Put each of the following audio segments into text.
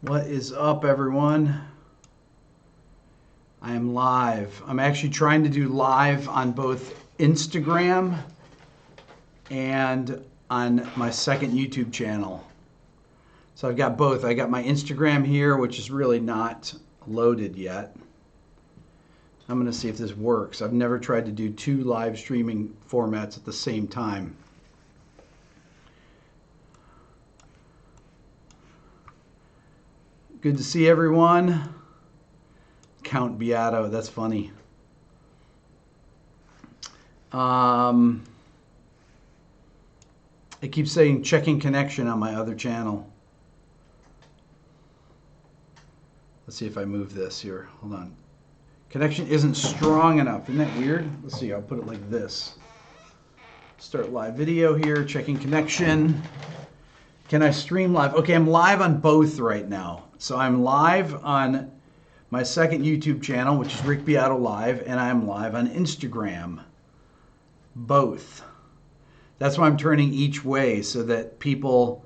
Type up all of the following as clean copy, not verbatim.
What is up, everyone? I am live. I'm actually trying to do live on both Instagram and on my second YouTube channel. So I've got both. I got my Instagram here, which is really not loaded yet. I'm going to see if this works. I've never tried to do two live streaming formats at the same time. Good to see everyone. Count Beato, that's funny. It keeps saying checking connection on my other channel. Let's see if I move this here. Hold on. Connection isn't strong enough. Isn't that weird? Let's see. I'll put it like this. Start live video here. Checking connection. Can I stream live? Okay, I'm live on both right now. So I'm live on my second YouTube channel, which is Rick Beato Live, and I'm live on Instagram. Both. That's why I'm turning each way so that people...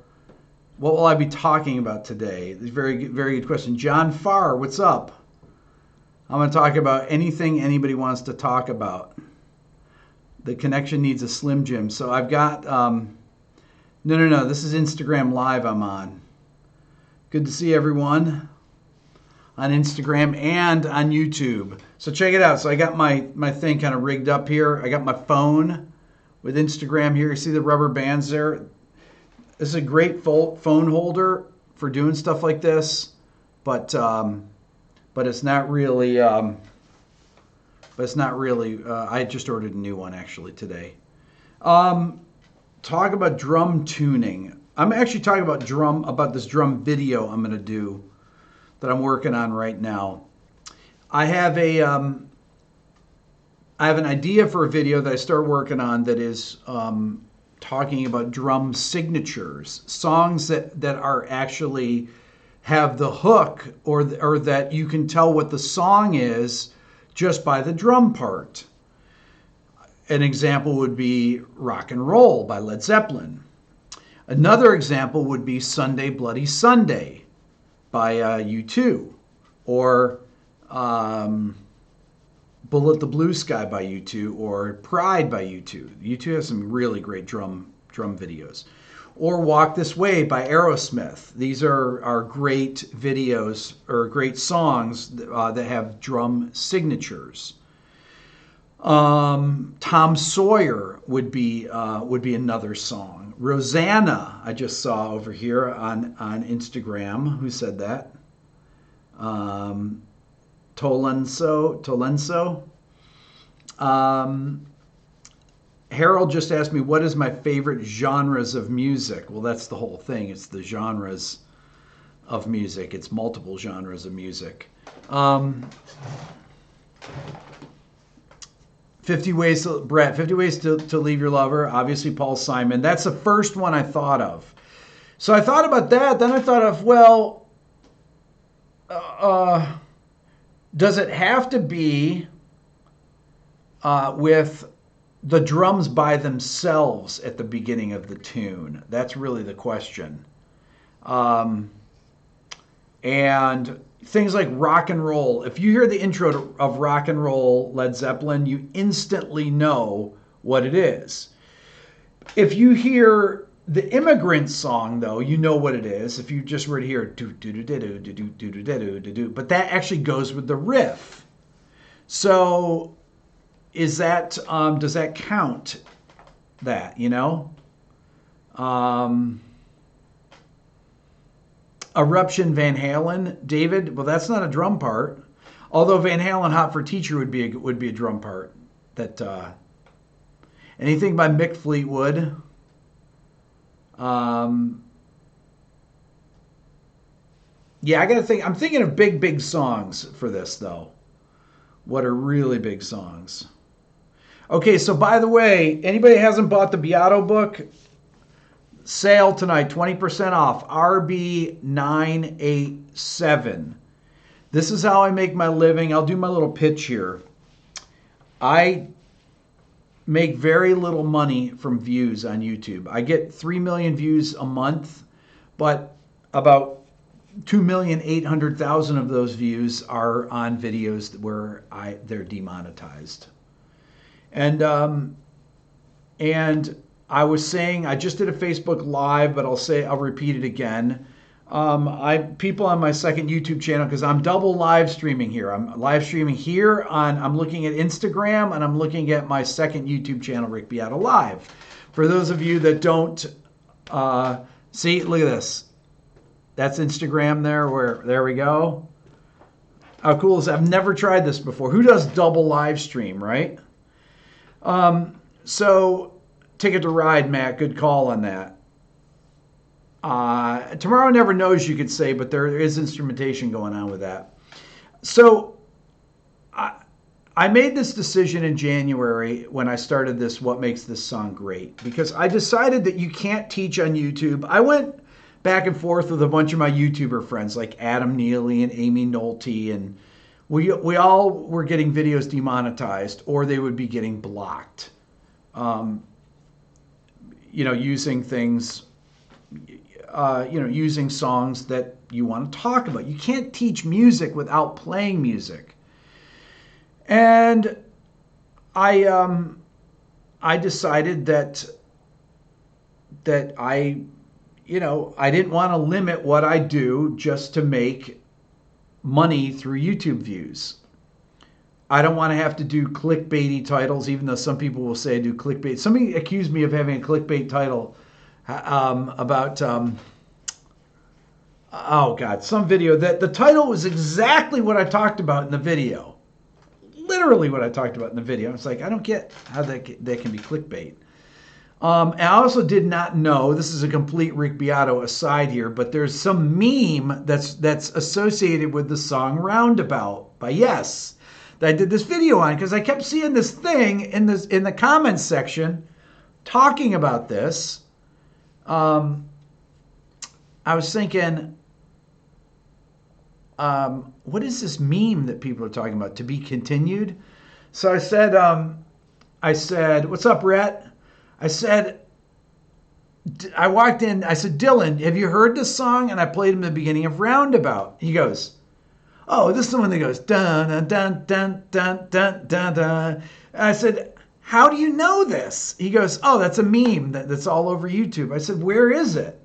What will I be talking about today? Very good question. John Farr, what's up? I'm going to talk about anything anybody wants to talk about. The connection needs a Slim Jim. So I've got... No. This is Instagram Live I'm on. Good to see everyone on Instagram and on YouTube. So check it out. So I got my thing kind of rigged up here. I got my phone with Instagram here. You see the rubber bands there? This is a great phone holder for doing stuff like this, but it's not really. I just ordered a new one actually today. Talk about drum tuning. I'm actually talking about this drum video I'm going to do that I'm working on right now. I have an idea for a video that I start working on that is talking about drum signatures, songs that are actually have the hook or that you can tell what the song is just by the drum part. An example would be Rock and Roll by Led Zeppelin. Another example would be Sunday Bloody Sunday by U2, or Bullet the Blue Sky by U2, or Pride by U2. U2 has some really great drum videos. Or Walk This Way by Aerosmith. These are great videos or great songs that have drum signatures. Tom Sawyer would be another song. Rosanna, I just saw over here on Instagram. Who said that? Tolenso. Harold just asked me, what is my favorite genres of music? Well, that's the whole thing. It's the genres of music. It's multiple genres of music. 50 Ways to Leave Your Lover. Obviously, Paul Simon. That's the first one I thought of. So I thought about that. Then I thought of, well, does it have to be with the drums by themselves at the beginning of the tune? That's really the question. And things like Rock and Roll. If you hear the intro of Rock and Roll, Led Zeppelin, you instantly know what it is. If you hear the Immigrant Song, though, you know what it is. If you just were to hear do, but that actually goes with the riff. So is that does that count? That, you know? Eruption Van Halen, David. Well, that's not a drum part. Although Van Halen Hot for Teacher would be a drum part. That anything by Mick Fleetwood. Yeah, I gotta think. I'm thinking of big songs for this though. What are really big songs? Okay, so by the way, anybody hasn't bought the Beato book? Sale tonight, 20% off, RB987. This is how I make my living. I'll do my little pitch here. I make very little money from views on YouTube. I get 3 million views a month, but about 2,800,000 of those views are on videos where they're demonetized. And I was saying, I just did a Facebook Live, but I'll repeat it again. People on my second YouTube channel, because I'm double live streaming here. I'm live streaming here I'm looking at Instagram, and I'm looking at my second YouTube channel, Rick Beato Live. For those of you that don't see, look at this. That's Instagram there we go. How cool is that? I've never tried this before. Who does double live stream, right? So Ticket to Ride, Matt, good call on that. Tomorrow never knows, you could say, but there is instrumentation going on with that. So I made this decision in January when I started this What Makes This Song Great, because I decided that you can't teach on YouTube. I went back and forth with a bunch of my YouTuber friends like Adam Neely and Amy Nolte, and we all were getting videos demonetized, or they would be getting blocked. Using things, using songs that you want to talk about. You can't teach music without playing music. And I decided that I didn't want to limit what I do just to make money through YouTube views. I don't want to have to do clickbaity titles, even though some people will say I do clickbait. Somebody accused me of having a clickbait title about, some video that the title was exactly what I talked about in the video. Literally what I talked about in the video. It's like, I don't get how that can be clickbait. And I also did not know, this is a complete Rick Beato aside here, but there's some meme that's associated with the song Roundabout by Yes that I did this video on, because I kept seeing this thing in the comments section talking about this. I was thinking, what is this meme that people are talking about? To be continued? So I said, what's up, Rhett? I walked in, I said, Dylan, have you heard this song? And I played him the beginning of Roundabout. He goes, oh, this is the one that goes, dun, dun, dun, dun, dun, dun, dun. And I said, how do you know this? He goes, oh, that's a meme that's all over YouTube. I said, where is it?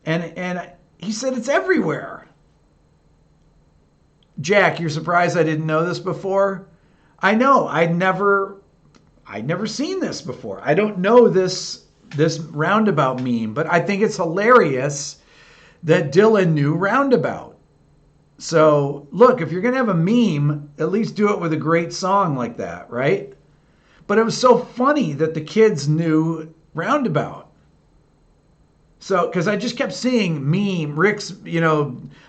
And he said, it's everywhere. Jack, you're surprised I didn't know this before? I know, I'd never seen this before. I don't know this Roundabout meme, but I think it's hilarious that Dylan knew Roundabout. So look, if you're going to have a meme, at least do it with a great song like that, right? But it was so funny that the kids knew Roundabout. So, because I just kept seeing Rick's,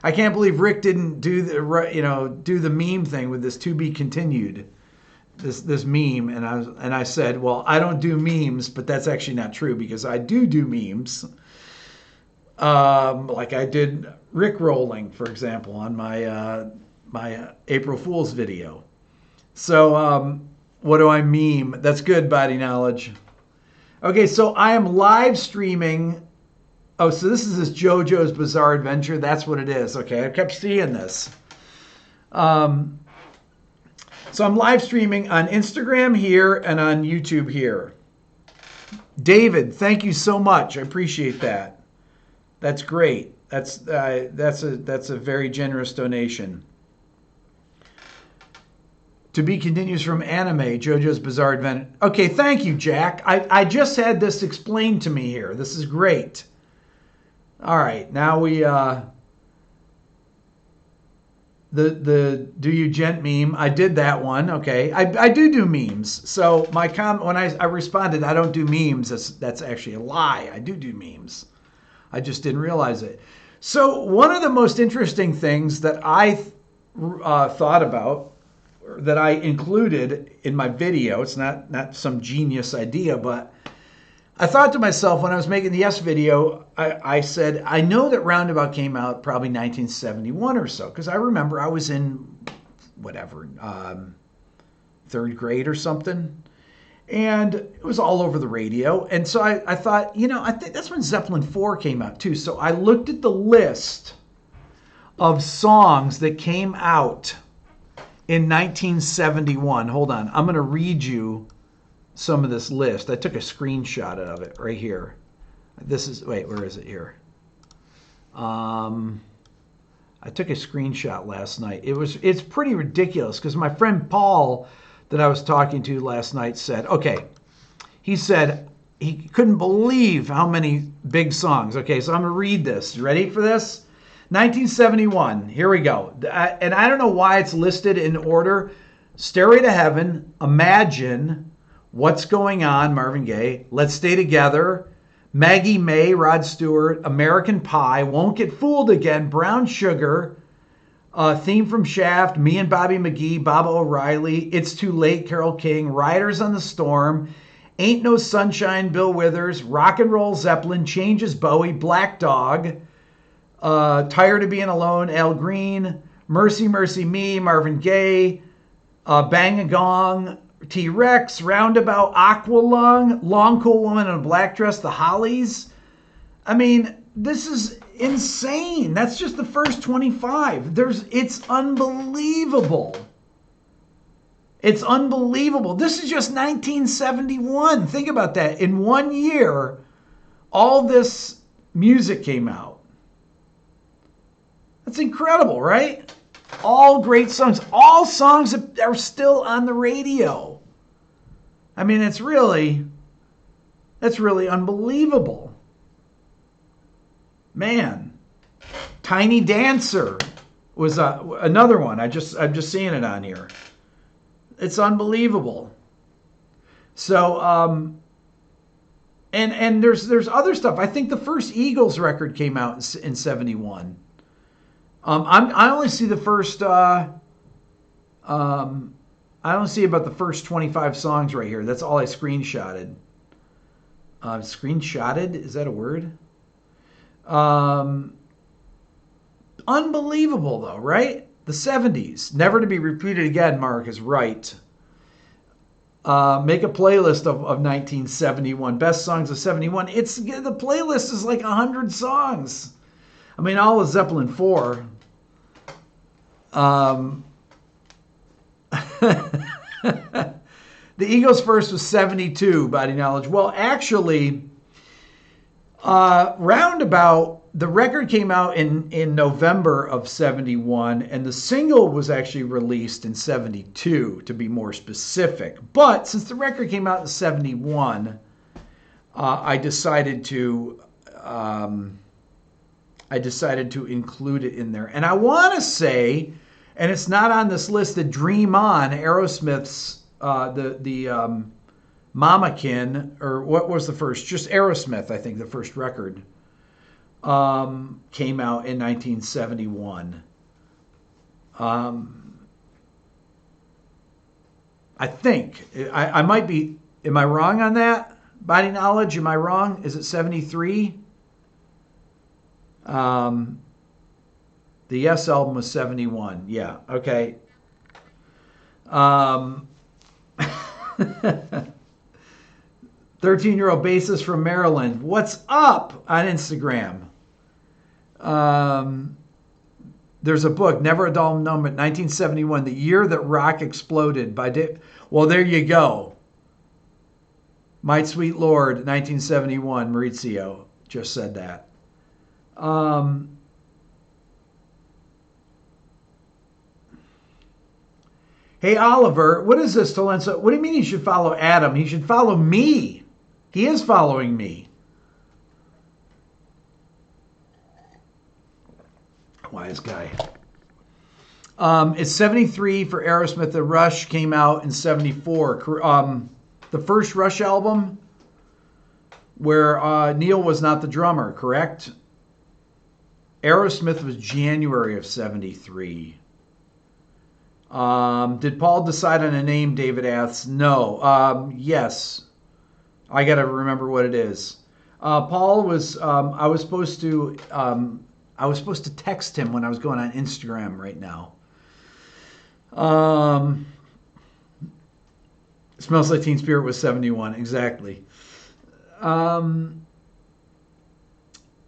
I can't believe Rick didn't do the meme thing with this to be continued, this meme. And I said, well, I don't do memes, but that's actually not true, because I do memes. Like I did Rick rolling, for example, on my April Fool's video. So what do I meme? That's good, body knowledge. Okay, so I am live streaming. Oh, so this is JoJo's Bizarre Adventure. That's what it is. Okay, I kept seeing this. So I'm live streaming on Instagram here and on YouTube here. David, thank you so much. I appreciate that. That's great. That's a very generous donation. To be continues from anime, JoJo's Bizarre Adventure. Okay, thank you, Jack. I just had this explained to me here. This is great. All right, now we the do you gent meme. I did that one. Okay, I do memes. So my when I responded, I don't do memes. That's actually a lie. I do memes. I just didn't realize it. So one of the most interesting things that I thought about, that I included in my video, it's not some genius idea, but I thought to myself when I was making the Yes video, I said, I know that Roundabout came out probably 1971 or so, because I remember I was in, third grade or something. And it was all over the radio. And so I thought, I think that's when Zeppelin 4 came out too. So I looked at the list of songs that came out in 1971. Hold on. I'm going to read you some of this list. I took a screenshot of it right here. This is, wait, where is it here? I took a screenshot last night. It's pretty ridiculous because my friend Paul that I was talking to last night said, okay, he said he couldn't believe how many big songs. Okay, so I'm going to read this. You ready for this? 1971. Here we go. And I don't know why it's listed in order. Stairway to Heaven, Imagine, What's Going On, Marvin Gaye, Let's Stay Together, Maggie May, Rod Stewart, American Pie, Won't Get Fooled Again, Brown Sugar, theme from Shaft, Me and Bobby McGee, Baba O'Reilly, It's Too Late, Carole King, Riders on the Storm, Ain't No Sunshine, Bill Withers, Rock and Roll Zeppelin, Changes Bowie, Black Dog, Tired of Being Alone, Al Green, Mercy Mercy Me, Marvin Gaye, Bang a Gong, T-Rex, Roundabout, Aqualung, Long Cool Woman in a Black Dress, The Hollies. I mean, this is insane. That's just the first 25. It's unbelievable. It's unbelievable. This is just 1971. Think about that. In 1 year, all this music came out. That's incredible, right? All great songs. All songs that are still on the radio. I mean, that's really unbelievable. Man. Tiny Dancer was another one. I'm just seeing it on here. It's unbelievable. So, and there's other stuff. I think the first Eagles record came out in 71. I only see the first. I only see about the first 25 songs right here. That's all I screenshotted. Screenshotted? Is that a word? Unbelievable though, right? The 70s. Never to be repeated again, Mark is right. Make a playlist of 1971. Best songs of 71. The playlist is like 100 songs. I mean, all of Zeppelin 4. The Eagles first was 72, Body Knowledge. Well, actually, Roundabout, the record came out in November of 71, and the single was actually released in 72, to be more specific. But since the record came out in 71, I decided to include it in there. And I want to say, and it's not on this list, that Dream On, Aerosmith's, the Mamakin, or what was the first? Just Aerosmith, I think, the first record, came out in 1971. I think. I might be, am I wrong on that? Body Knowledge, am I wrong? Is it 73? The Yes album was 71. Yeah, okay. 13-year-old bassist from Maryland. What's up on Instagram? There's a book, Never a Dull Moment, 1971, the year that rock exploded by Well, there you go. My Sweet Lord, 1971, Maurizio just said that. Hey, Oliver, what is this, Tolenso? What do you mean he should follow Adam? He should follow me. He is following me. Wise guy. It's 73 for Aerosmith. The Rush came out in 74. The first Rush album where Neil was not the drummer, correct? Aerosmith was January of 73. Did Paul decide on a name, David asks? No. Yes. I got to remember what it is. Paul was, I was supposed to text him when I was going on Instagram right now. Smells Like Teen Spirit was 71. Exactly.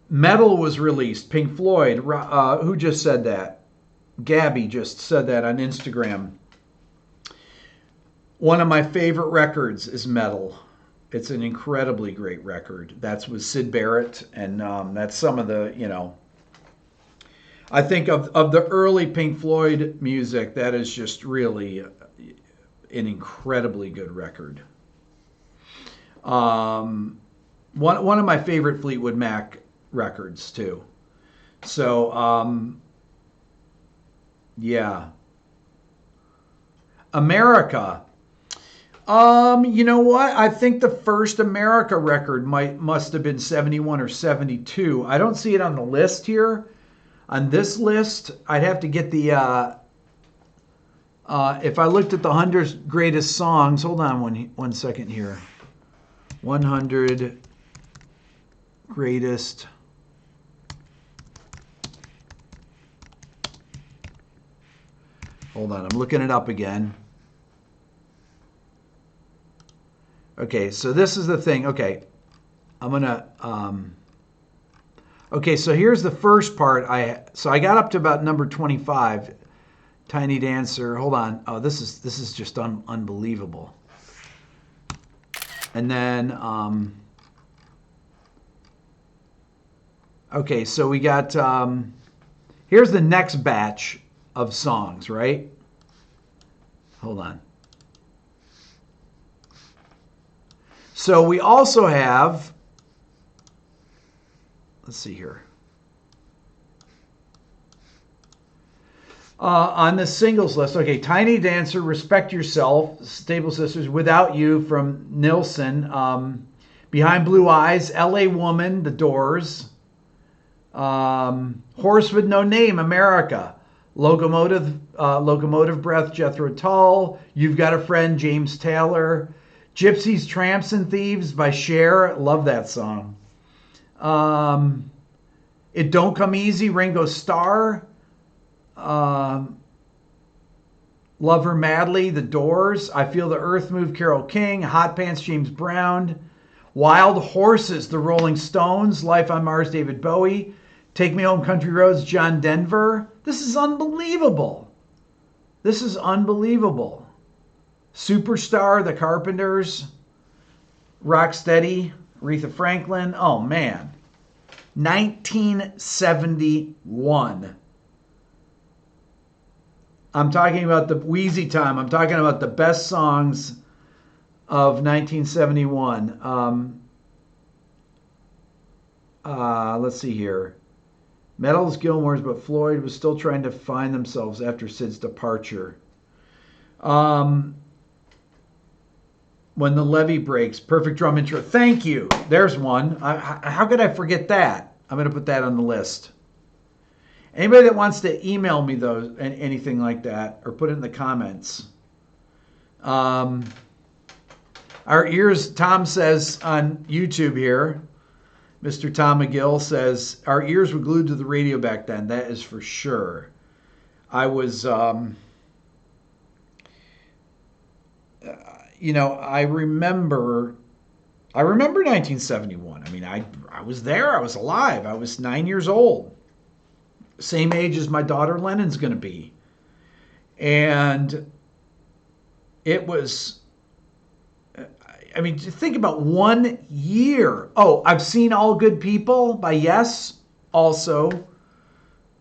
Metal was released. Pink Floyd. Who just said that? Gabby just said that on Instagram. One of my favorite records is Metal. It's an incredibly great record. That's with Syd Barrett, and that's some of the, I think of the early Pink Floyd music, that is just really an incredibly good record. One of my favorite Fleetwood Mac records too. So yeah, America. You know what? I think the first America record must have been 71 or 72. I don't see it on the list here. On this list, I'd have to get the if I looked at the 100 greatest songs, hold on one second here. 100 greatest Hold on, I'm looking it up again. Okay, so this is the thing. Okay, I'm gonna. Okay, so here's the first part. So I got up to about number 25. Tiny Dancer. Hold on. Oh, this is just unbelievable. And then. Okay, so we got. Here's the next batch of songs, right? Hold on. So we also have, let's see here. On the singles list, okay, Tiny Dancer, Respect Yourself, Stable Sisters, Without You from Nilsson, Behind Blue Eyes, LA Woman, The Doors, Horse with No Name, America, Locomotive Breath, Jethro Tull, You've Got a Friend, James Taylor, Gypsies, Tramps, and Thieves by Cher. Love that song. It Don't Come Easy, Ringo Starr. Love Her Madly, The Doors. I Feel the Earth Move, Carole King. Hot Pants, James Brown. Wild Horses, The Rolling Stones. Life on Mars, David Bowie. Take Me Home, Country Roads, John Denver. This is unbelievable. This is unbelievable. Superstar, The Carpenters. Rocksteady, Aretha Franklin. Oh, man. 1971. I'm talking about the Wheezy time. I'm talking about the best songs of 1971. Let's see here. Metal's Gilmore's, but Floyd was still trying to find themselves after Sid's departure. When the Levee Breaks, perfect drum intro. Thank you. There's one. How could I forget that? I'm going to put that on the list. Anybody that wants to email me those, anything like that, or put it in the comments. Our ears, Tom says on YouTube here, Mr. Tom McGill says, our ears were glued to the radio back then. That is for sure. I was, I remember 1971. I mean, I was there. I was alive. I was 9 years old. Same age as my daughter Lennon's going to be. And it was, I mean, think about 1 year. Oh, I've seen All Good People by Yes also.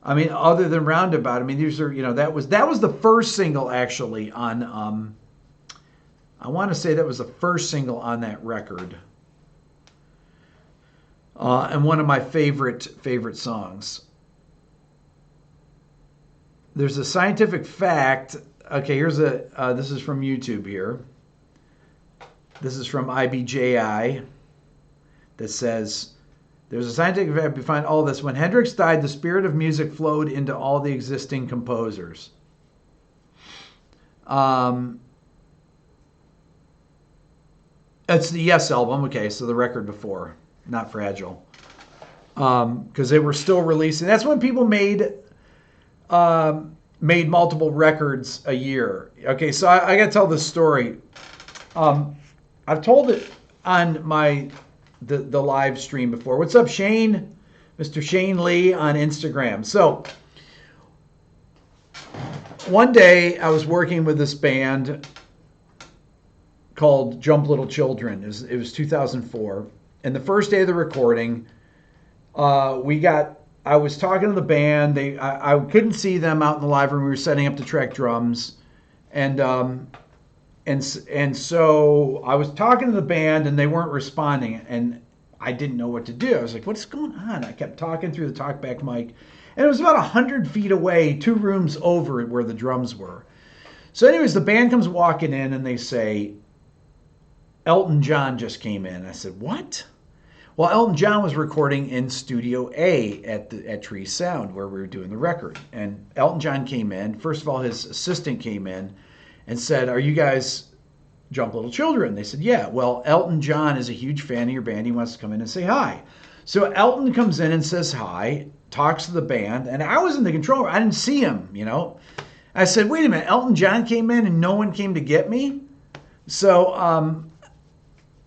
I mean, other than Roundabout. I mean, these are, that was the first single actually on, I want to say that was the first single on that record. And one of my favorite songs. There's a scientific fact. Okay, here's this is from YouTube here. This is from IBJI that says, there's a scientific fact behind all this. When Hendrix died, the spirit of music flowed into all the existing composers. It's the Yes album. Okay, so the record before, Not Fragile. Because they were still releasing. That's when people made multiple records a year. Okay, so I got to tell this story. I've told it on the live stream before. What's up, Shane? Mr. Shane Lee on Instagram. So one day I was working with this band called Jump Little Children. It was 2004. And the first day of the recording, I was talking to the band. I couldn't see them out in the live room. We were setting up to track drums. And so I was talking to the band and they weren't responding. And I didn't know what to do. I was like, what's going on? I kept talking through the talkback mic. And it was about 100 feet away, 2 rooms over where the drums were. So anyways, the band comes walking in and they say, Elton John just came in. I said, what? Well, Elton John was recording in Studio A at Tree Sound where we were doing the record. And Elton John came in. First of all, his assistant came in and said, are you guys Jump Little Children? They said, yeah. Well, Elton John is a huge fan of your band. He wants to come in and say hi. So Elton comes in and says hi, talks to the band, and I was in the control room. I didn't see him, you know. I said, wait a minute, Elton John came in and no one came to get me? So,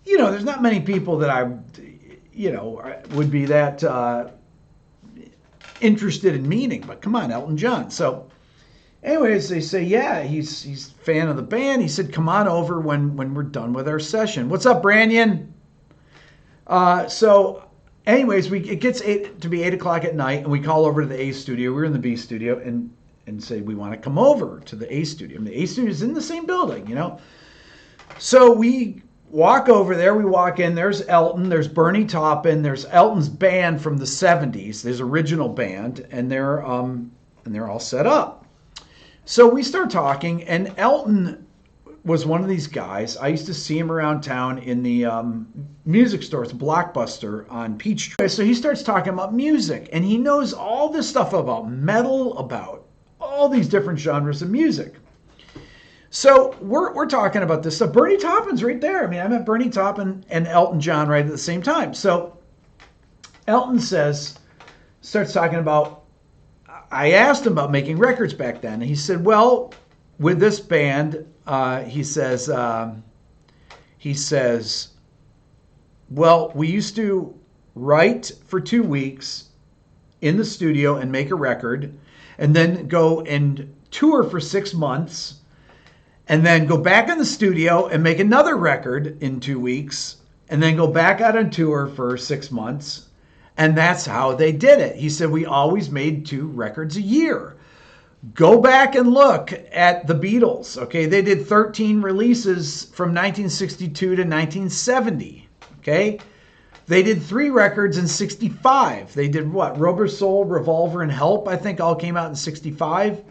you know, there's not many people that I, you know, would be that interested in meeting, but come on, Elton John. So anyways, they say, yeah, he's a fan of the band. He said, come on over when we're done with our session. What's up, Branyan? So anyways, it gets to be 8 o'clock at night, and we call over to the A studio. We're in the B studio, and say we want to come over to the A studio. And the A studio is in the same building, you know. So we walk over there. We walk in. There's Elton. There's Bernie Taupin. There's Elton's band from the 70s. His original band, and they're all set up. So we start talking, and Elton was one of these guys. I used to see him around town in the music stores, Blockbuster on Peachtree. So he starts talking about music, and he knows all this stuff about metal, about all these different genres of music. So we're talking about this stuff. Bernie Taupin's right there. I mean, I met Bernie Taupin and Elton John right at the same time. So Elton starts talking about, I asked him about making records back then. And he said, well, with this band, he says, well, we used to write for 2 weeks in the studio and make a record, and then go and tour for 6 months, and then go back in the studio and make another record in 2 weeks, and then go back out on tour for 6 months. And that's how they did it. He said, we always made 2 records a year. Go back and look at the Beatles. Okay, they did 13 releases from 1962 to 1970. Okay, they did 3 records in 65. They did what? Rubber Soul, Revolver, and Help, I think, all came out in 65.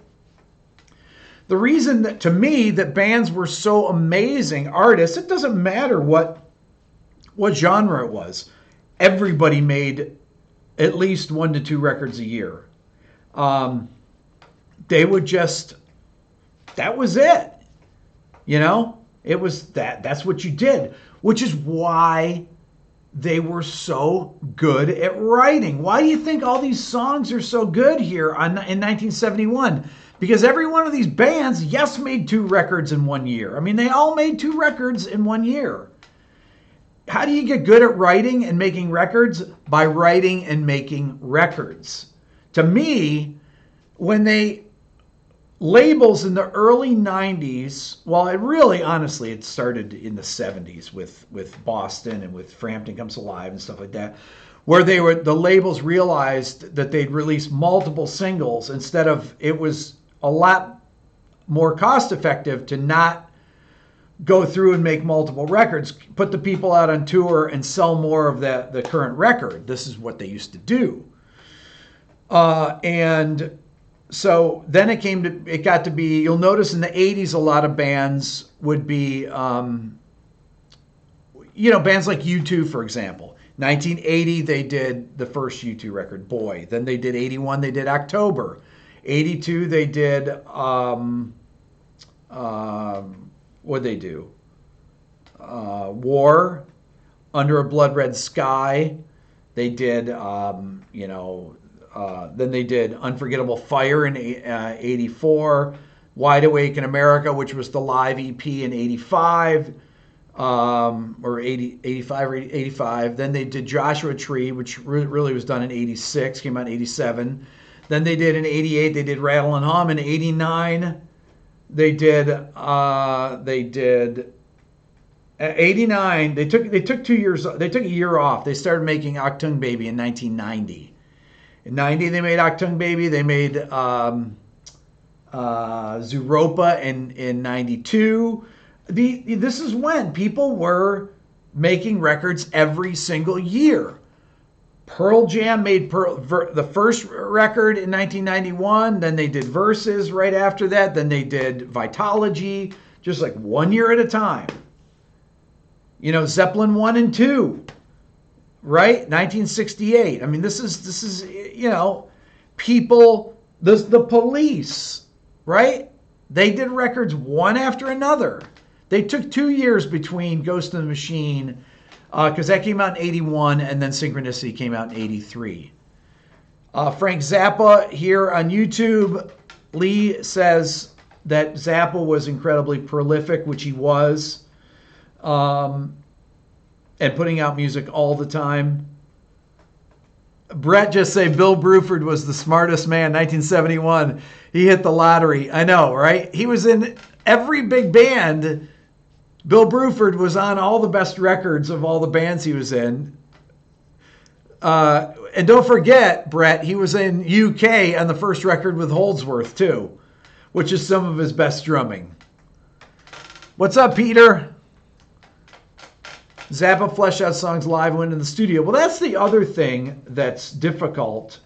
The reason that, to me, that bands were so amazing, artists, it doesn't matter what genre it was. Everybody made at least 1 to 2 records a year. They would just, that was it. You know, it was that's what you did, which is why they were so good at writing. Why do you think all these songs are so good here in 1971? Because every one of these bands, yes, made 2 records in 1 year. I mean, they all made 2 records in 1 year. How do you get good at writing and making records? By writing and making records. To me, when labels in the early 90s, well, it really, honestly, it started in the 70s with Boston and with Frampton Comes Alive and stuff like that, where the labels realized that they'd release multiple singles instead of, it was a lot more cost effective to not go through and make multiple records, put the people out on tour and sell more of the current record. This is what they used to do. And so then it got to be, you'll notice in the 80s, a lot of bands would be, you know, bands like U2, for example. 1980, they did the first U2 record, Boy. Then they did 81, they did October. 82, they did, what'd they do? War, Under a Blood Red Sky. They did, you know, then they did Unforgettable Fire in 84, Wide Awake in America, which was the live EP in 85. or 80, 85 or 85. Then they did Joshua Tree, which really was done in 86, came out in 87. Then they did in 88, they did Rattle and Hum. In 89, they did 89. They took 2 years. They took a year off. They started making Achtung Baby in 1990. In 90, they made Achtung Baby. They made Zooropa in 92. This is when people were making records every single year. Pearl Jam made the first record in 1991. Then they did Versus right after that. Then they did Vitology, just like 1 year at a time. You know, Zeppelin 1 and 2, right? 1968. I mean, this is you know, people, the Police, right? They did records one after another. They took 2 years between Ghost in the Machine, because that came out in 81, and then Synchronicity came out in 83. Frank Zappa here on YouTube, Lee says that Zappa was incredibly prolific, which he was, and putting out music all the time. Brett just say Bill Bruford was the smartest man, 1971. He hit the lottery. I know, right? He was in every big band. Bill Bruford was on all the best records of all the bands he was in. And don't forget, Brett, he was in UK on the first record with Holdsworth, too, which is some of his best drumming. What's up, Peter? Zappa fleshed out songs live and went in the studio. Well, that's the other thing that's difficult,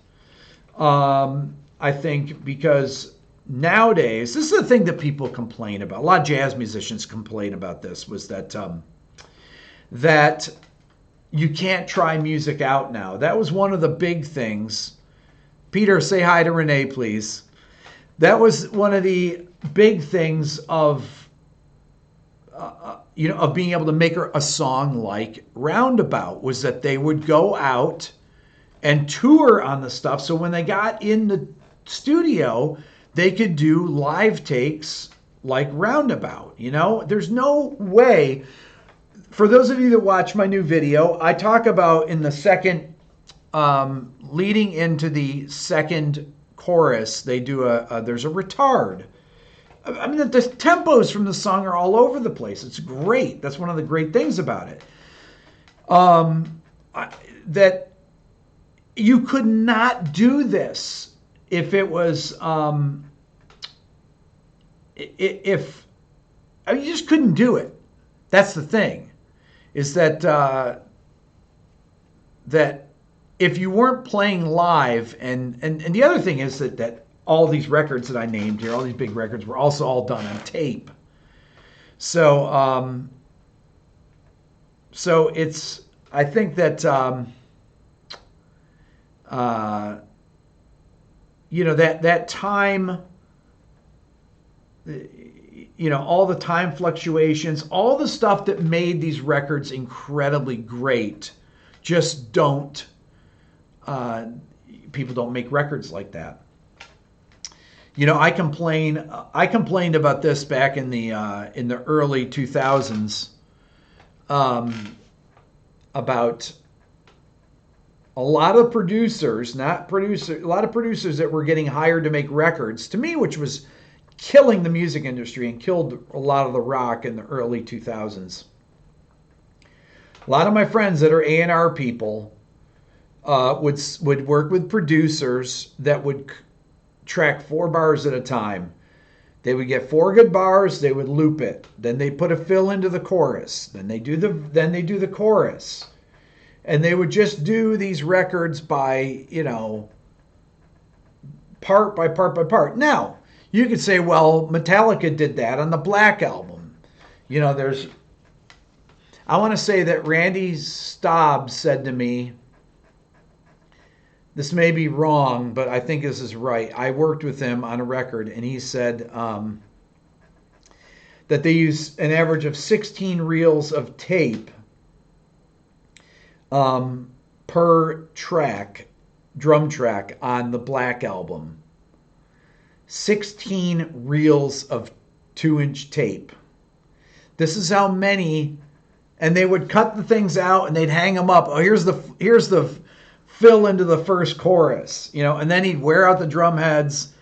I think, because nowadays, this is the thing that people complain about. A lot of jazz musicians complain about this, was that that you can't try music out now. That was one of the big things. Peter, say hi to Renee, please. That was one of the big things of of being able to make a song like Roundabout, was that they would go out and tour on the stuff. So when they got in the studio, they could do live takes like Roundabout. There's no way. For those of you that watch my new video, I talk about in the second, leading into the second chorus, they do there's a retard. I mean, the tempos from the song are all over the place. It's great. That's one of the great things about it. That you could not do this if it was, you just couldn't do it. That's the thing, is that that if you weren't playing live, and the other thing is that all these records that I named here, all these big records, were also all done on tape. So, so it's, I think that, that time, all the time fluctuations, all the stuff that made these records incredibly great, just don't, people don't make records like that. I complained about this back in the early 2000s, about a lot of producers, a lot of producers that were getting hired to make records, to me, which was killing the music industry and killed a lot of the rock in the early 2000s. A lot of my friends that are A&R people would work with producers that would track 4 bars at a time. They would get 4 good bars, they would loop it, then they put a fill into the chorus, then they do the chorus, and they would just do these records by part by part by part. Now you could say, well, Metallica did that on the Black Album. I want to say that Randy Staub said to me, this may be wrong, but I think this is right. I worked with him on a record, and he said that they use an average of 16 reels of tape per track, drum track, on the Black Album. 16 reels of 2-inch tape. This is how many and they would cut the things out and they'd hang them up. Oh, here's the fill into the first chorus, and then he'd wear out the drum heads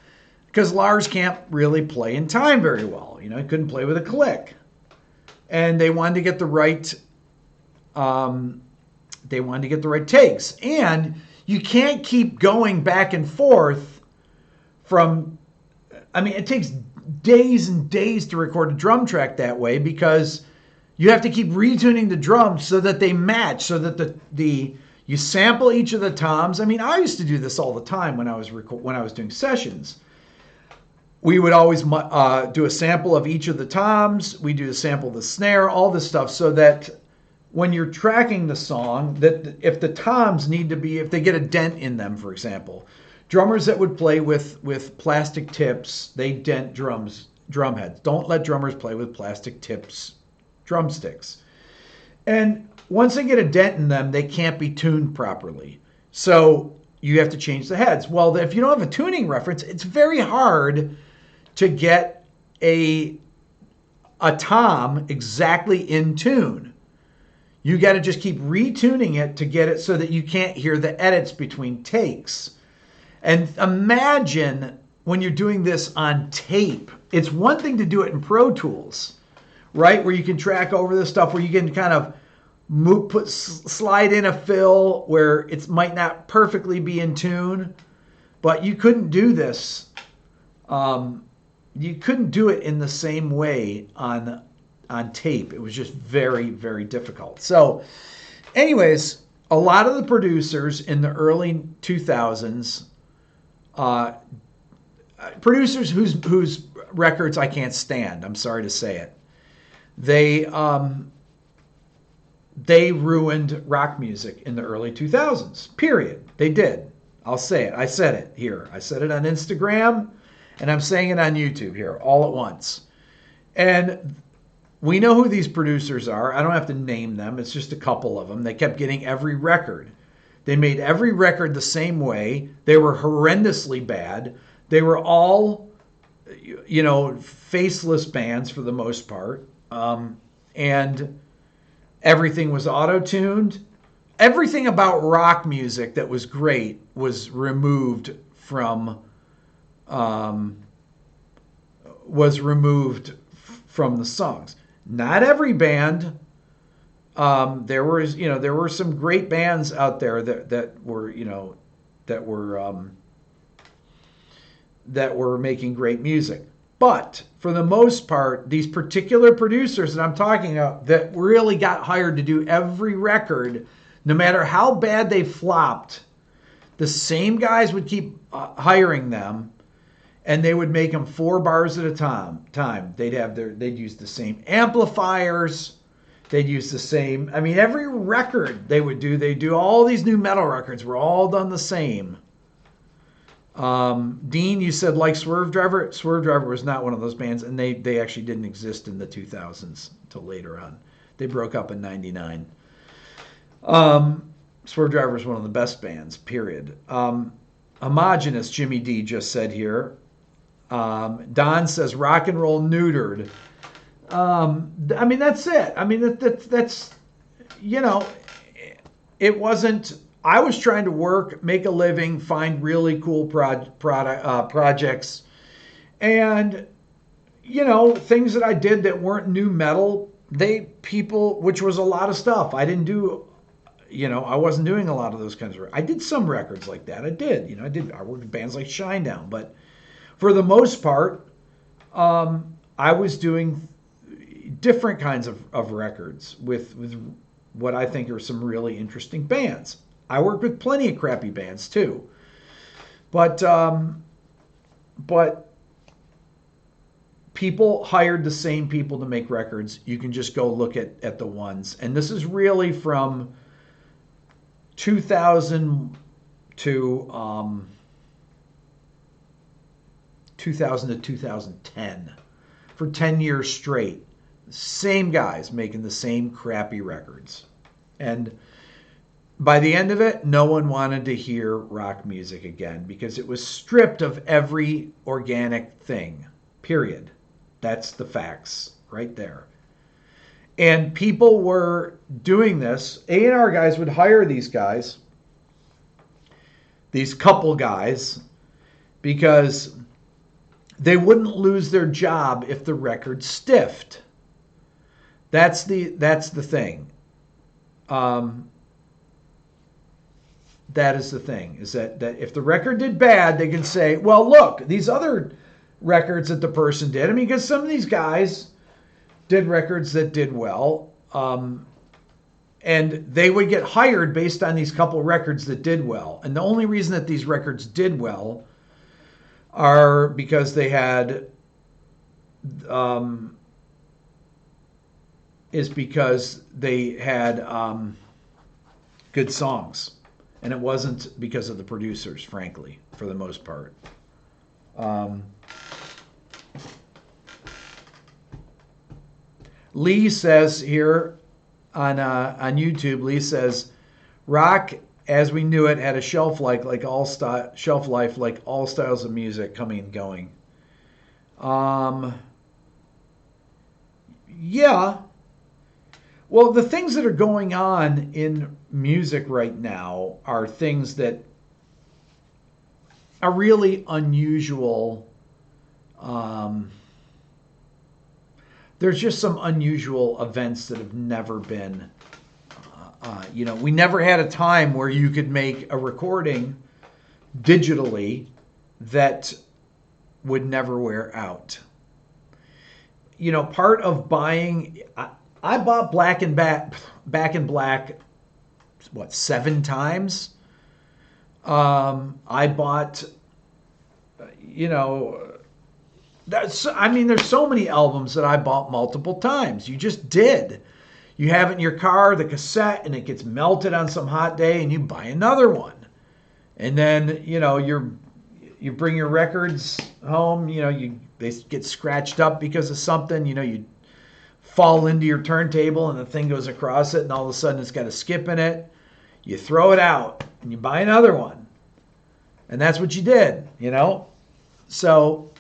because Lars can't really play in time very well. He couldn't play with a click, and they wanted to get the right takes, and you can't keep going back and forth it takes days and days to record a drum track that way because you have to keep retuning the drums so that they match, so that you sample each of the toms. I used to do this all the time when I was doing sessions. We would always do a sample of each of the toms. We do a sample of the snare, all this stuff, so that when you're tracking the song, that if the toms if they get a dent in them, for example, drummers that would play with plastic tips, they dent drum heads. Don't let drummers play with plastic tips drumsticks. And once they get a dent in them, they can't be tuned properly. So you have to change the heads. Well, if you don't have a tuning reference, it's very hard to get a tom exactly in tune. You got to just keep retuning it to get it so that you can't hear the edits between takes. And imagine when you're doing this on tape. It's one thing to do it in Pro Tools, right? Where you can track over this stuff, where you can kind of slide in a fill where it might not perfectly be in tune, but you couldn't do this. You couldn't do it in the same way on tape. It was just very, very difficult. So anyways, a lot of the producers in the early 2000s, producers whose records I can't stand, I'm sorry to say it, they ruined rock music in the early 2000s, period. They did. I'll say it. I said it here. I said it on Instagram, and I'm saying it on YouTube here all at once. And we know who these producers are. I don't have to name them. It's just a couple of them. They kept getting every record. They made every record the same way. They were horrendously bad. They were all, faceless bands for the most part. And everything was auto-tuned. Everything about rock music that was great was removed from the songs. Not every band. There were some great bands out there that were making great music. But for the most part, these particular producers that I'm talking about that really got hired to do every record, no matter how bad they flopped, the same guys would keep hiring them, and they would make them 4 bars at a time. They'd use the same amplifiers. They'd use the same. Every record they do all these new metal records were all done the same. Dean, you said like Swerve Driver. Swerve Driver was not one of those bands, and they actually didn't exist in the 2000s until later on. They broke up in '99. Swerve Driver is one of the best bands, period. Homogenous, Jimmy D just said here. Don says rock and roll neutered. That's it. That's it wasn't. I was trying to make a living, find really cool projects, and things that I did that weren't new metal. Which was a lot of stuff. I didn't do. I wasn't doing a lot of those kinds of. I did some records like that. I did. I worked with bands like Shinedown, but for the most part, I was doing different kinds of records with what I think are some really interesting bands. I worked with plenty of crappy bands too, but people hired the same people to make records. You can just go look at the ones, and this is really from 2000 to 2010, for 10 years straight. Same guys making the same crappy records. And by the end of it, no one wanted to hear rock music again because it was stripped of every organic thing, period. That's the facts right there. And people were doing this. A&R guys would hire these guys, these couple guys, because they wouldn't lose their job if the record stiffed. That's the thing. That is the thing, is that if the record did bad, they can say, well, look, these other records that the person did. I mean, because some of these guys did records that did well, and they would get hired based on these couple records that did well. And the only reason that these records did well are because they had, good songs. And it wasn't because of the producers, frankly, for the most part. Lee says here on YouTube, Lee says, rock as we knew it had a shelf life like all styles of music coming and going. Yeah. Well, the things that are going on in music right now are things that are really unusual. There's just some unusual events that have never been, we never had a time where you could make a recording digitally that would never wear out. Part of buying, I bought Back in Black, 7 times? I bought, there's so many albums that I bought multiple times. You just did. You have it in your car, the cassette, and it gets melted on some hot day, and you buy another one. And then, you bring your records home, they get scratched up because of something, you fall into your turntable and the thing goes across it, and all of a sudden it's got a skip in it. You throw it out and you buy another one. And that's what you did, So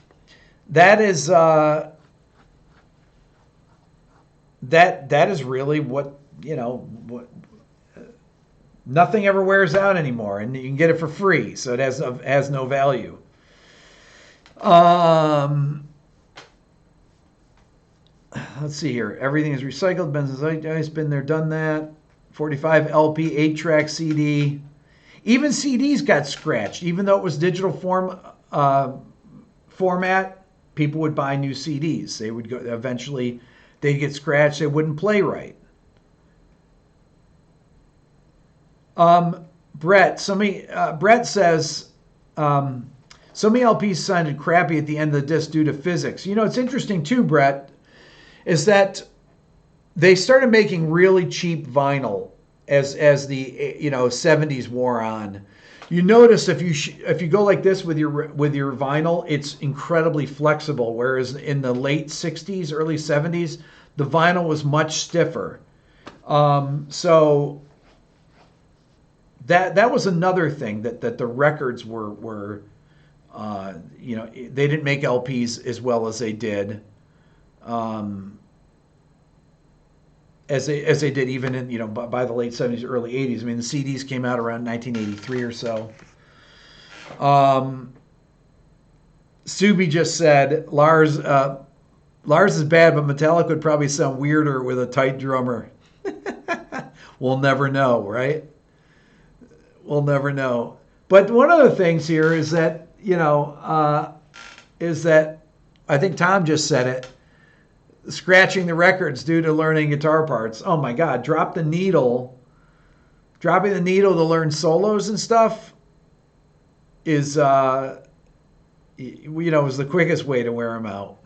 that is that is really what, nothing ever wears out anymore, and you can get it for free, so it has no value. Let's see here. Everything is recycled. Benzodiazepine, been there, done that. 45 LP, 8-track CD. Even CDs got scratched. Even though it was digital format, people would buy new CDs. They would go, eventually, they'd get scratched. They wouldn't play right. Brett says, so many LPs sounded crappy at the end of the disc due to physics. It's interesting too, Brett, is that they started making really cheap vinyl as the 70s wore on. You notice if you go like this with your vinyl, it's incredibly flexible, whereas in the late 60s, early 70s, the vinyl was much stiffer. So that was another thing that the records were they didn't make LPs as well as they did. As they did even in by the late 70s, early 80s. I mean, the CDs came out around 1983 or so. Subi just said Lars is bad, but Metallica would probably sound weirder with a tight drummer. We'll never know, right? We'll never know. But one of the things here is that I think Tom just said it. Scratching the records due to learning guitar parts. Oh my God, dropping the needle to learn solos and stuff is, was the quickest way to wear them out.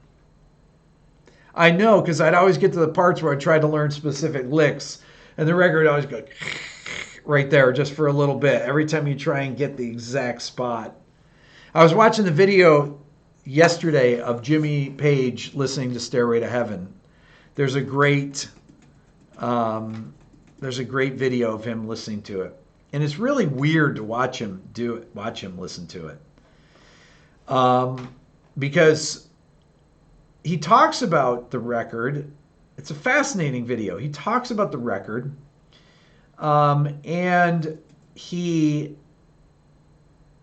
I know, because I'd always get to the parts where I tried to learn specific licks, and the record always go right there just for a little bit, every time you try and get the exact spot. I was watching the video yesterday of Jimmy Page listening to Stairway to Heaven. There's a great video of him listening to it, and it's really weird to watch him listen to it, because he talks about the record. it's a fascinating video. He talks about the record, and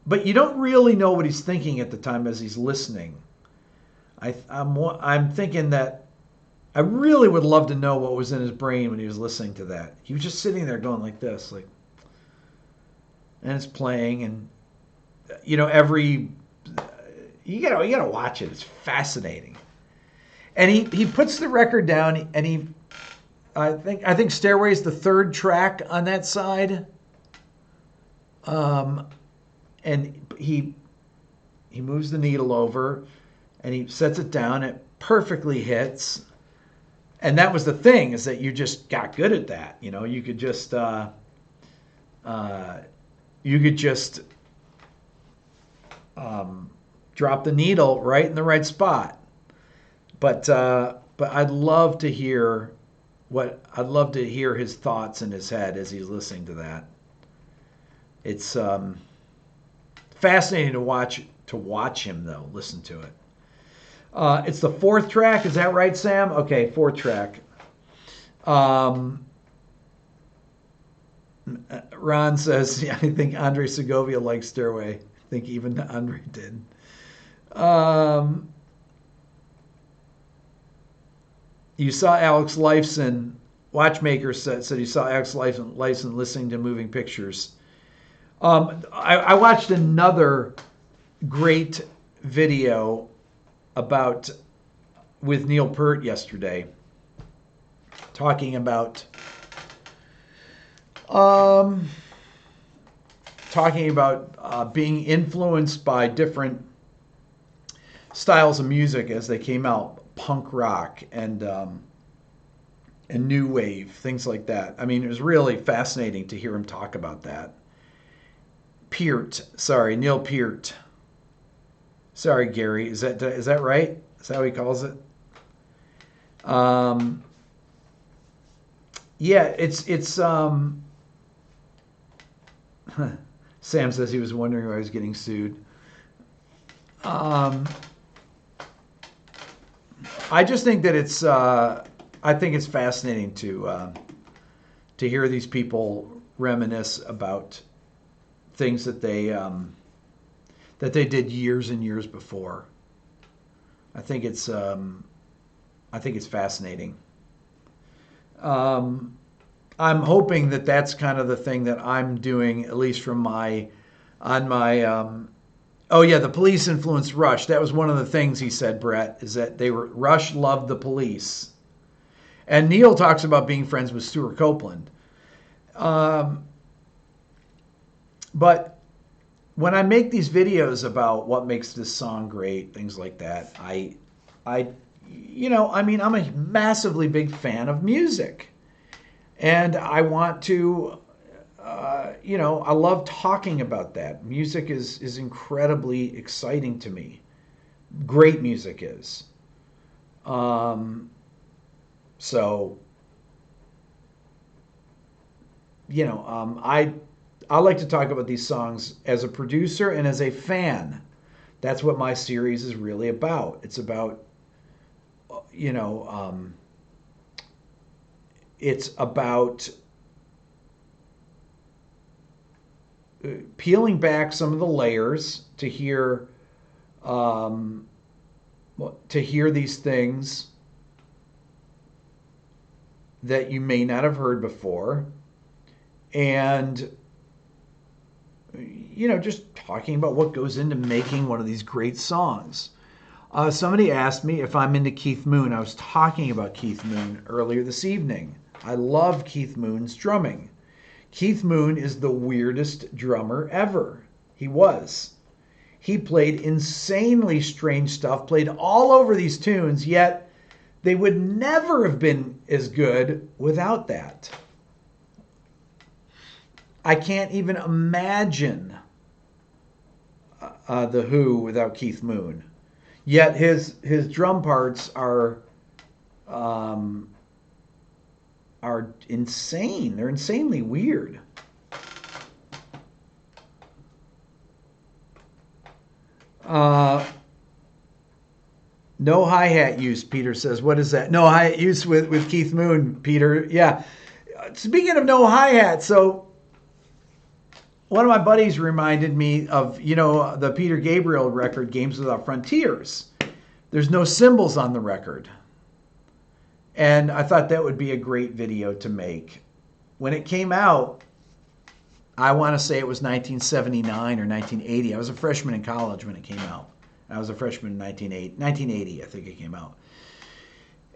but you don't really know what he's thinking at the time as he's listening. I'm thinking that I really would love to know what was in his brain when he was listening to that. He was just sitting there going like this, like, and it's playing, and you gotta watch it. It's fascinating. And he puts the record down, and I think Stairway is the third track on that side. And he moves the needle over, and he sets it down. It perfectly hits. And that was the thing, is that you just got good at that. You could just drop the needle right in the right spot. But I'd love to hear his thoughts in his head as he's listening to that. It's fascinating to watch him though, listen to it. It's the fourth track, is that right, Sam? Okay, fourth track. Ron says, yeah, I think Andre Segovia likes Stairway. I think even Andre did. You saw Alex Lifeson, Watchmaker said you saw Alex Lifeson listening to Moving Pictures. I watched another great video with Neil Peart yesterday, talking about being influenced by different styles of music as they came out. Punk rock and new wave, things like that. I mean, it was really fascinating to hear him talk about that. Neil Peart. Sorry, Gary. Is that right? Is that what he calls it? Yeah, it's Sam says he was wondering why I was getting sued. I just think that I think it's fascinating to hear these people reminisce about things that they did years and years before. I think it's fascinating. I'm hoping that that's kind of the thing that I'm doing, at least oh yeah, the Police influenced Rush. That was one of the things he said, Brett, is that Rush loved the Police. And Neil talks about being friends with Stuart Copeland. But when I make these videos about what makes this song great, things like that, I'm a massively big fan of music. And I want to I love talking about that. Music is incredibly exciting to me. Great music is. I like to talk about these songs as a producer and as a fan. That's what my series is really about. It's about, it's about peeling back some of the layers to hear these things that you may not have heard before, and just talking about what goes into making one of these great songs. Somebody asked me if I'm into Keith Moon. I was talking about Keith Moon earlier this evening. I love Keith Moon's drumming. Keith Moon is the weirdest drummer ever. He was. He played insanely strange stuff, played all over these tunes, yet they would never have been as good without that. I can't even imagine The Who without Keith Moon. Yet his drum parts are insane. They're insanely weird. No hi-hat use, Peter says. What is that? No hi-hat use with Keith Moon, Peter. Yeah. Speaking of no hi-hat, so one of my buddies reminded me of, the Peter Gabriel record, Games Without Frontiers. There's no cymbals on the record. And I thought that would be a great video to make. When it came out, I want to say it was 1979 or 1980. I was a freshman in college when it came out. I was a freshman in 1980, I think it came out.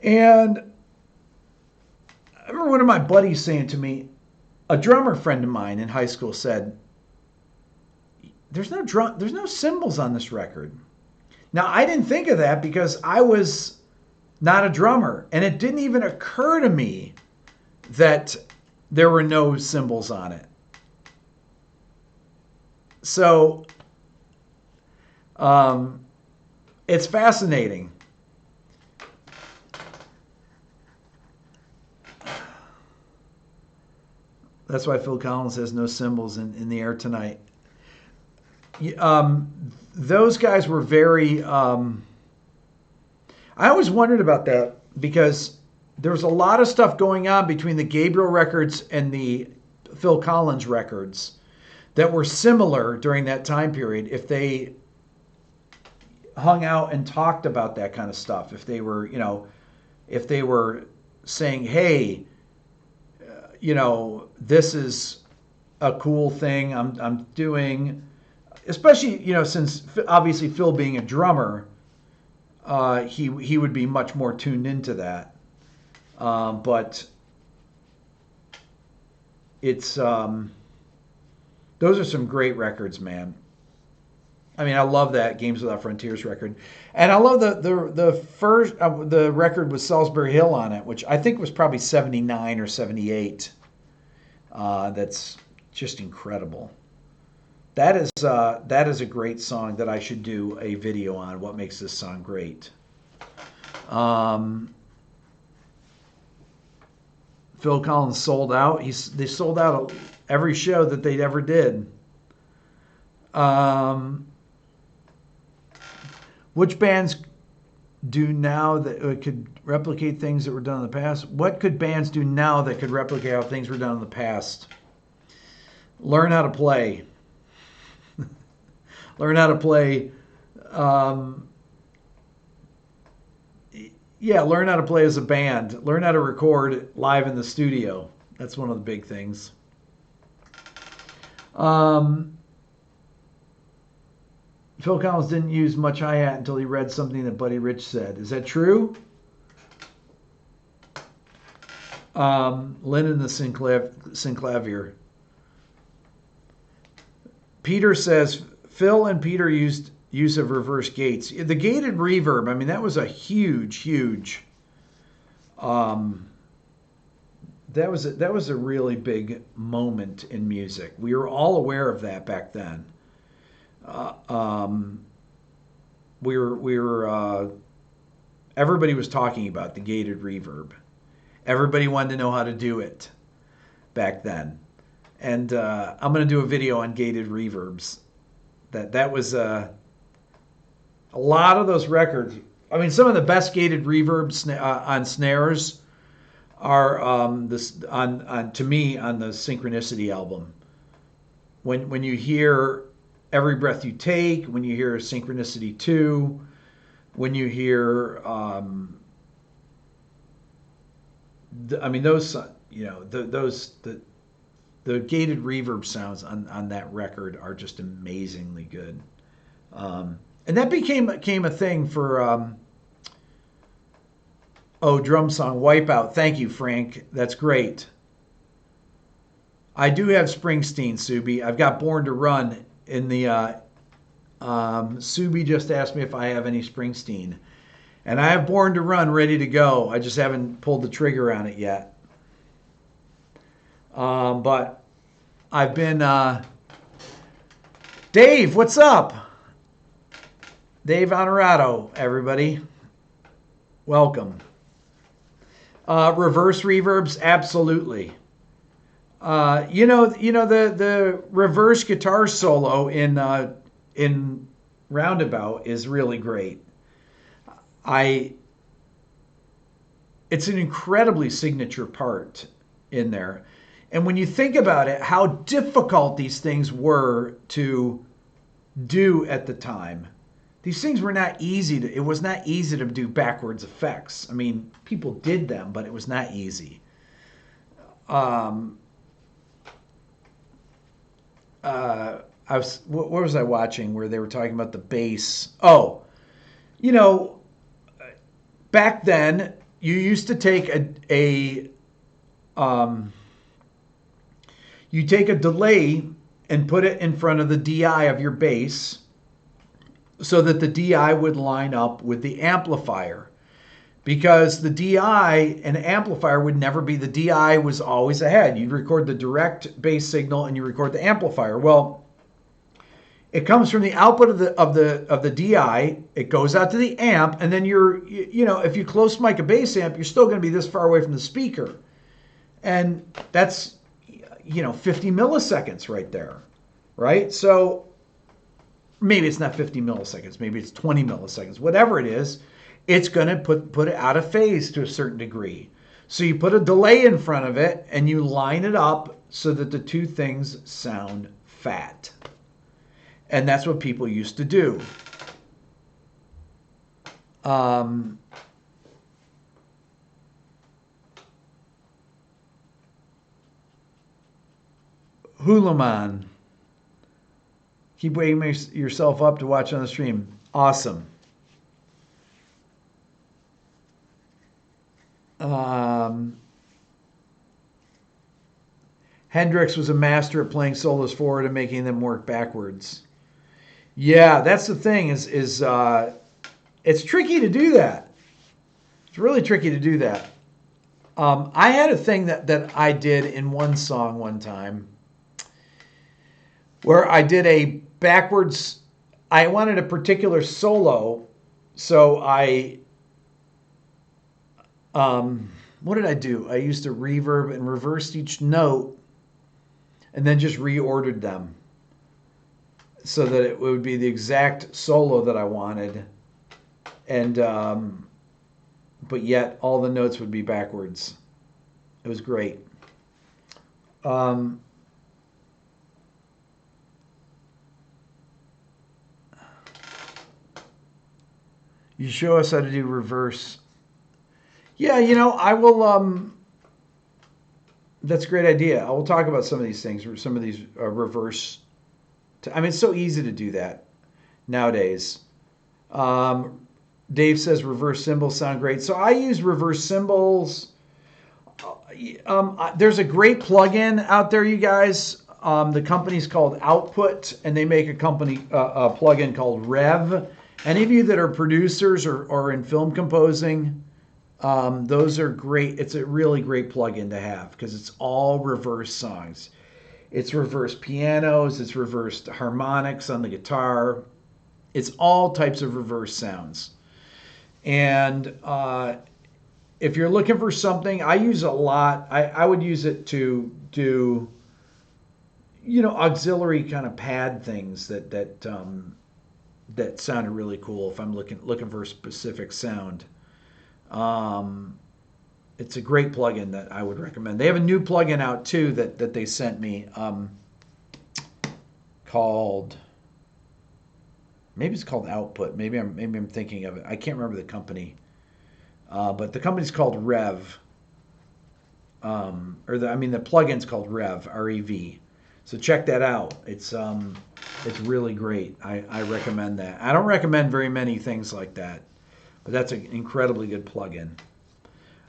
And I remember one of my buddies saying to me, a drummer friend of mine in high school said, there's no cymbals on this record. Now, I didn't think of that because I was not a drummer, and it didn't even occur to me that there were no cymbals on it. So, it's fascinating. That's why Phil Collins has no cymbals in the air tonight. Those guys were very... I always wondered about that because there was a lot of stuff going on between the Gabriel records and the Phil Collins records that were similar during that time period. If they hung out and talked about that kind of stuff, if they were saying, hey, this is a cool thing I'm doing, especially, since obviously Phil being a drummer, he would be much more tuned into that. But it's, those are some great records, man. I mean, I love that Games Without Frontiers record, and I love the first the record with Salisbury Hill on it, which I think was probably 79 or 78. That's just incredible. That is a great song that I should do a video on. What makes this song great? Phil Collins sold out. They sold out every show that they ever did. Which bands do now that could replicate things that were done in the past? What could bands do now that could replicate how things were done in the past? Learn how to play. Learn how to play. Learn how to play as a band. Learn how to record live in the studio. That's one of the big things. Phil Collins didn't use much hi-hat until he read something that Buddy Rich said. Is that true? Lennon the synclavier. Peter says, Phil and Peter used use of reverse gates. The gated reverb, I mean, that was a huge that was a really big moment in music. We were all aware of that back then. Everybody was talking about the gated reverb. Everybody wanted to know how to do it back then. And I'm going to do a video on gated reverbs. That was a lot of those records. I mean, some of the best gated reverbs on snares are to me on the Synchronicity album. When you hear Every Breath You Take, when you hear Synchronicity 2, when you hear, those, the gated reverb sounds on that record are just amazingly good. And that became a thing for, drum song, Wipeout. Thank you, Frank. That's great. I do have Springsteen, Subi. I've got Born to Run in the, Subi just asked me if I have any Springsteen. And I have Born to Run ready to go. I just haven't pulled the trigger on it yet. But I've been, Dave, what's up? Dave Honorato, everybody. Welcome. Reverse reverbs, absolutely. The reverse guitar solo in Roundabout is really great. it's an incredibly signature part in there. And when you think about it, how difficult these things were to do at the time, these things were not easy to, it was not easy to do backwards effects. I mean, people did them, but it was not easy. What was I watching where they were talking about the bass? Oh, you know, back then you used to take you take a delay and put it in front of the DI of your bass so that the DI would line up with the amplifier. Because the DI and amplifier would never be, the DI was always ahead. You'd record the direct bass signal and you record the amplifier. Well, it comes from the output of the DI, it goes out to the amp, and then if you close mic a bass amp, you're still going to be this far away from the speaker. And that's 50 milliseconds right there, right? So maybe it's not 50 milliseconds, maybe it's 20 milliseconds, whatever it is, it's going to put it out of phase to a certain degree. So you put a delay in front of it and you line it up so that the two things sound fat. And that's what people used to do. Hulaman. Keep waking yourself up to watch on the stream. Awesome. Hendrix was a master at playing solos forward and making them work backwards. Yeah, that's the thing is it's tricky to do that. It's really tricky to do that. I had a thing that I did in one song one time where I did a backwards, I wanted a particular solo, so what did I do? I used a reverb and reversed each note and then just reordered them so that it would be the exact solo that I wanted. And, but yet all the notes would be backwards. It was great. You show us how to do reverse. Yeah, I will, that's a great idea. I will talk about some of these things, or some of these reverse. I mean, it's so easy to do that nowadays. Dave says reverse cymbals sound great. So I use reverse cymbals. There's a great plugin out there, you guys. The company's called Output, and they make a plugin called Rev. Any of you that are producers or in film composing, those are great. It's a really great plugin to have because it's all reverse songs. It's reversed pianos. It's reversed harmonics on the guitar. It's all types of reverse sounds. And if you're looking for something, I use a lot. I would use it to do, auxiliary kind of pad things that sounded really cool if I'm looking for a specific sound. It's a great plugin that I would recommend. They have a new plugin out too that they sent me called, maybe it's called Output. Maybe I'm thinking of it. I can't remember the company, but the company's called Rev. The plugin's called Rev, R-E-V. So check that out. It's really great. I recommend that. I don't recommend very many things like that, but that's an incredibly good plugin.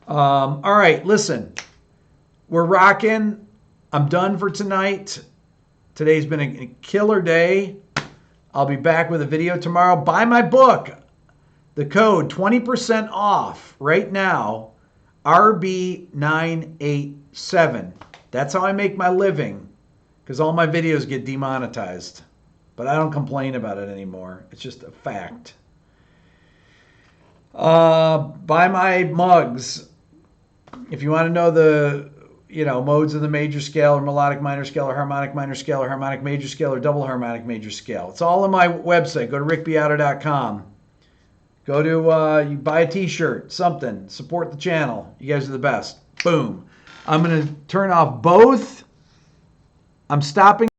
All right, listen, we're rocking. I'm done for tonight. Today's been a killer day. I'll be back with a video tomorrow. Buy my book. The code 20% off right now, RB987. That's how I make my living, because all my videos get demonetized. But I don't complain about it anymore. It's just a fact. Buy my mugs. If you want to know the modes of the major scale or melodic minor scale or harmonic minor scale or harmonic major scale or double harmonic major scale, it's all on my website. Go to rickbeato.com. Go to, you buy a t-shirt, something. Support the channel. You guys are the best. Boom. I'm going to turn off both. I'm stopping.